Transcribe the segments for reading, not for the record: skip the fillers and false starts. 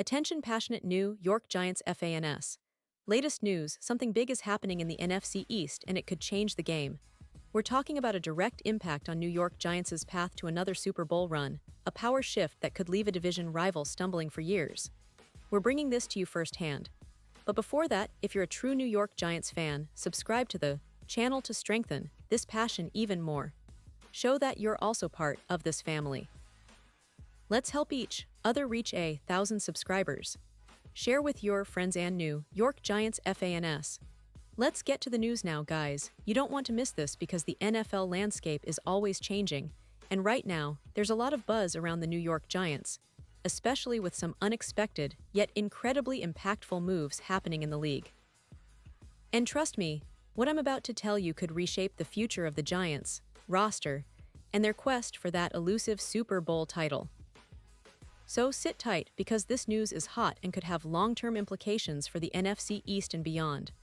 Attention passionate New York Giants fans. Latest news, something big is happening in the NFC East and it could change the game. We're talking about a direct impact on New York Giants' path to another Super Bowl run, a power shift that could leave a division rival stumbling for years. We're bringing this to you firsthand. But before that, if you're a true New York Giants fan, subscribe to the channel to strengthen this passion even more. Show that you're also part of this family. Let's help each other reach 1,000 subscribers. Share with your friends and New York Giants fans. Let's get to the news now, guys. You don't want to miss this because the NFL landscape is always changing, and right now, there's a lot of buzz around the New York Giants, especially with some unexpected, yet incredibly impactful moves happening in the league. And trust me, what I'm about to tell you could reshape the future of the Giants roster and their quest for that elusive Super Bowl title. So sit tight because this news is hot and could have long-term implications for the NFC East and beyond.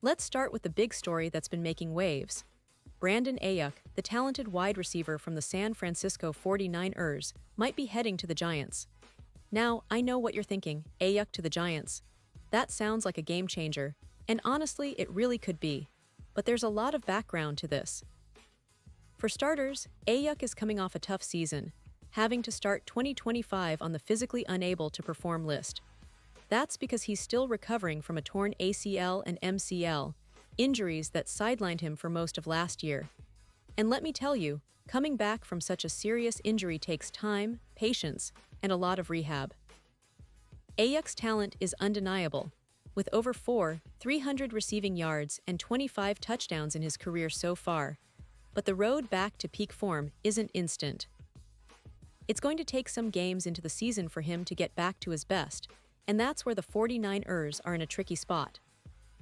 Let's start with the big story that's been making waves. Brandon Aiyuk, the talented wide receiver from the San Francisco 49ers, might be heading to the Giants. Now, I know what you're thinking, Aiyuk to the Giants. That sounds like a game changer, and honestly, it really could be. But there's a lot of background to this. For starters, Aiyuk is coming off a tough season, having to start 2025 on the physically unable to perform list. That's because he's still recovering from a torn ACL and MCL, injuries that sidelined him for most of last year. And let me tell you, coming back from such a serious injury takes time, patience, and a lot of rehab. Aiyuk's talent is undeniable, with over 300 receiving yards and 25 touchdowns in his career so far. But the road back to peak form isn't instant. It's going to take some games into the season for him to get back to his best, and that's where the 49ers are in a tricky spot.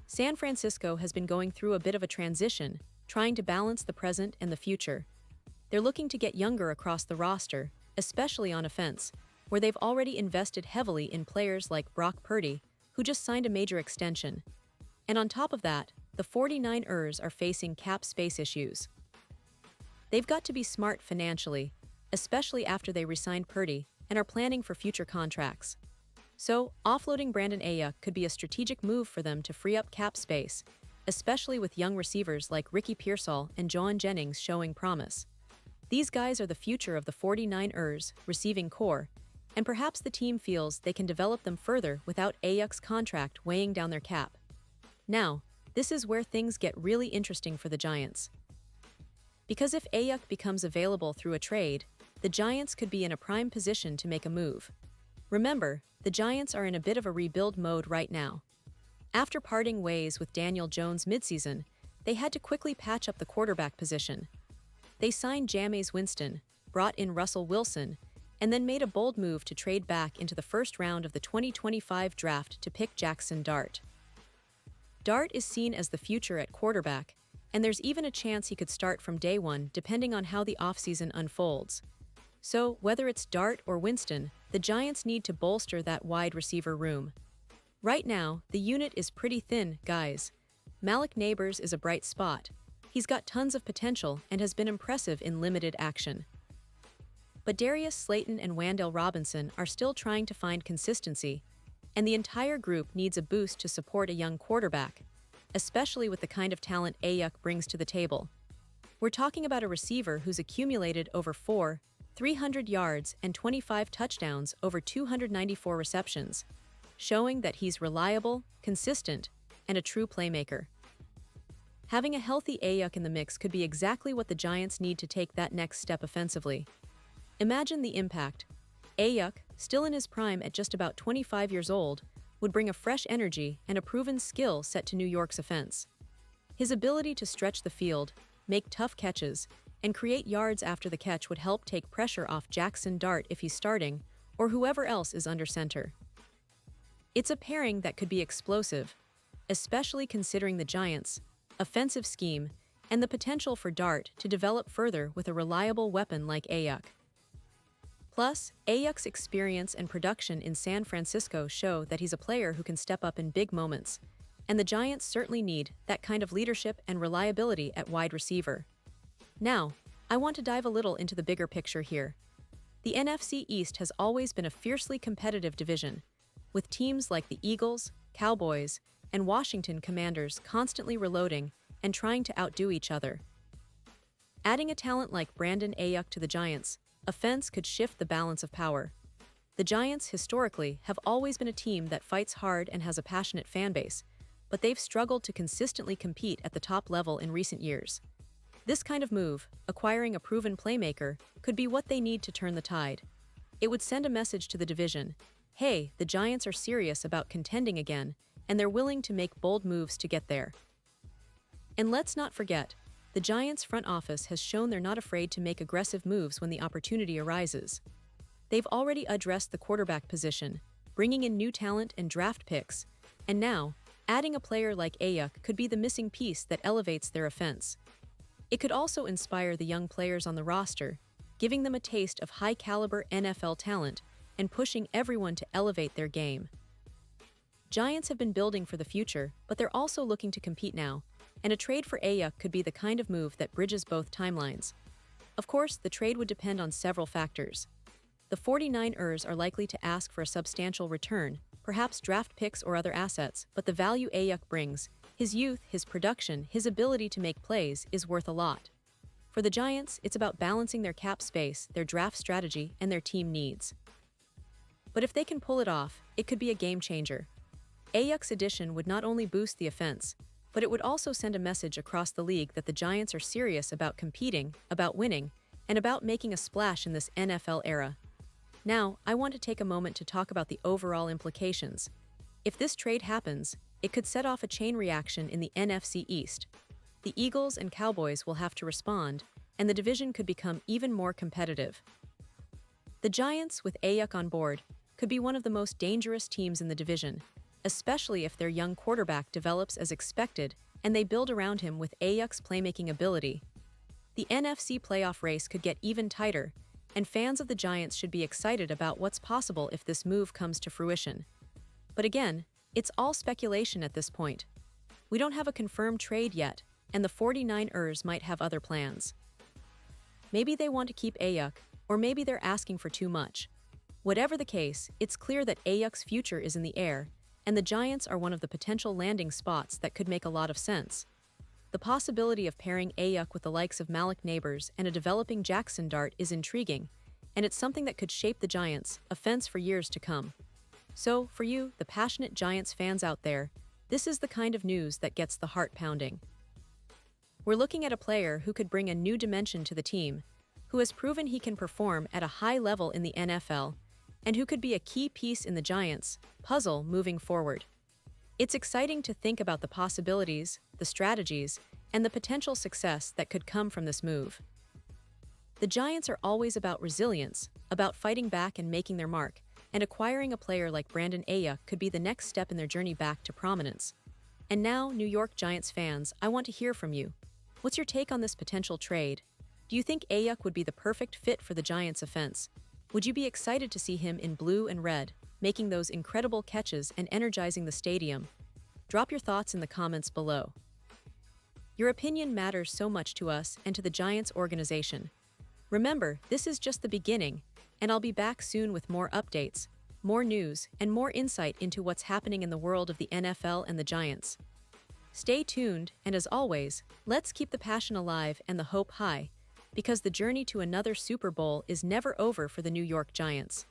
San Francisco has been going through a bit of a transition, trying to balance the present and the future. They're looking to get younger across the roster, especially on offense, where they've already invested heavily in players like Brock Purdy, who just signed a major extension. And on top of that, the 49ers are facing cap space issues. They've got to be smart financially, especially after they re-signed Purdy and are planning for future contracts. So, offloading Brandon Aiyuk could be a strategic move for them to free up cap space, especially with young receivers like Ricky Pearsall and John Jennings showing promise. These guys are the future of the 49ers receiving core, and perhaps the team feels they can develop them further without Aiyuk's contract weighing down their cap. Now, this is where things get really interesting for the Giants. Because if Aiyuk becomes available through a trade, the Giants could be in a prime position to make a move. Remember, the Giants are in a bit of a rebuild mode right now. After parting ways with Daniel Jones midseason, they had to quickly patch up the quarterback position. They signed Jameis Winston, brought in Russell Wilson, and then made a bold move to trade back into the first round of the 2025 draft to pick Jackson Dart. Dart is seen as the future at quarterback, and there's even a chance he could start from day one depending on how the offseason unfolds. So, whether it's Dart or Winston, the Giants need to bolster that wide receiver room. Right now, the unit is pretty thin, guys. Malik Neighbors is a bright spot. He's got tons of potential and has been impressive in limited action. But Darius Slayton and Wan'Dale Robinson are still trying to find consistency, and the entire group needs a boost to support a young quarterback, especially with the kind of talent Aiyuk brings to the table. We're talking about a receiver who's accumulated over 300 yards and 25 touchdowns over 294 receptions, showing that he's reliable, consistent, and a true playmaker. Having a healthy Aiyuk in the mix could be exactly what the Giants need to take that next step offensively. Imagine the impact. Aiyuk, still in his prime at just about 25 years old, would bring a fresh energy and a proven skill set to New York's offense. His ability to stretch the field, make tough catches, and create yards after the catch would help take pressure off Jackson Dart if he's starting, or whoever else is under center. It's a pairing that could be explosive, especially considering the Giants' offensive scheme and the potential for Dart to develop further with a reliable weapon like Aiyuk. Plus, Aiyuk's experience and production in San Francisco show that he's a player who can step up in big moments, and the Giants certainly need that kind of leadership and reliability at wide receiver. Now, I want to dive a little into the bigger picture here. The NFC East has always been a fiercely competitive division, with teams like the Eagles, Cowboys, and Washington Commanders constantly reloading and trying to outdo each other. Adding a talent like Brandon Aiyuk to the Giants' offense could shift the balance of power. The Giants, historically, have always been a team that fights hard and has a passionate fan base, but they've struggled to consistently compete at the top level in recent years. This kind of move, acquiring a proven playmaker, could be what they need to turn the tide. It would send a message to the division: hey, the Giants are serious about contending again, and they're willing to make bold moves to get there. And let's not forget, the Giants' front office has shown they're not afraid to make aggressive moves when the opportunity arises. They've already addressed the quarterback position, bringing in new talent and draft picks, and now, adding a player like Aiyuk could be the missing piece that elevates their offense. It could also inspire the young players on the roster, giving them a taste of high-caliber NFL talent and pushing everyone to elevate their game. Giants have been building for the future, but they're also looking to compete now, and a trade for Aiyuk could be the kind of move that bridges both timelines. Of course, the trade would depend on several factors. The 49ers are likely to ask for a substantial return, perhaps draft picks or other assets, but the value Aiyuk brings, his youth, his production, his ability to make plays, is worth a lot. For the Giants, it's about balancing their cap space, their draft strategy, and their team needs. But if they can pull it off, it could be a game changer. Aiyuk's addition would not only boost the offense, but it would also send a message across the league that the Giants are serious about competing, about winning, and about making a splash in this NFL era. Now, I want to take a moment to talk about the overall implications. If this trade happens, it could set off a chain reaction in the NFC East. The Eagles and Cowboys will have to respond, and the division could become even more competitive. The Giants, with Aiyuk on board, could be one of the most dangerous teams in the division, especially if their young quarterback develops as expected and they build around him with Aiyuk's playmaking ability. The NFC playoff race could get even tighter, and fans of the Giants should be excited about what's possible if this move comes to fruition. But again, it's all speculation at this point. We don't have a confirmed trade yet, and the 49ers might have other plans. Maybe they want to keep Aiyuk, or maybe they're asking for too much. Whatever the case, it's clear that Aiyuk's future is in the air, and the Giants are one of the potential landing spots that could make a lot of sense. The possibility of pairing Aiyuk with the likes of Malik Neighbors and a developing Jackson Dart is intriguing, and it's something that could shape the Giants' offense for years to come. So, for you, the passionate Giants fans out there, this is the kind of news that gets the heart pounding. We're looking at a player who could bring a new dimension to the team, who has proven he can perform at a high level in the NFL, and who could be a key piece in the Giants' puzzle moving forward. It's exciting to think about the possibilities, the strategies, and the potential success that could come from this move. The Giants are always about resilience, about fighting back and making their mark, and acquiring a player like Brandon Aiyuk could be the next step in their journey back to prominence. And now, New York Giants fans, I want to hear from you. What's your take on this potential trade? Do you think Aiyuk would be the perfect fit for the Giants' offense? Would you be excited to see him in blue and red, making those incredible catches and energizing the stadium? Drop your thoughts in the comments below. Your opinion matters so much to us and to the Giants organization. Remember, this is just the beginning, and I'll be back soon with more updates, more news, and more insight into what's happening in the world of the NFL and the Giants. Stay tuned, and as always, let's keep the passion alive and the hope high, because the journey to another Super Bowl is never over for the New York Giants.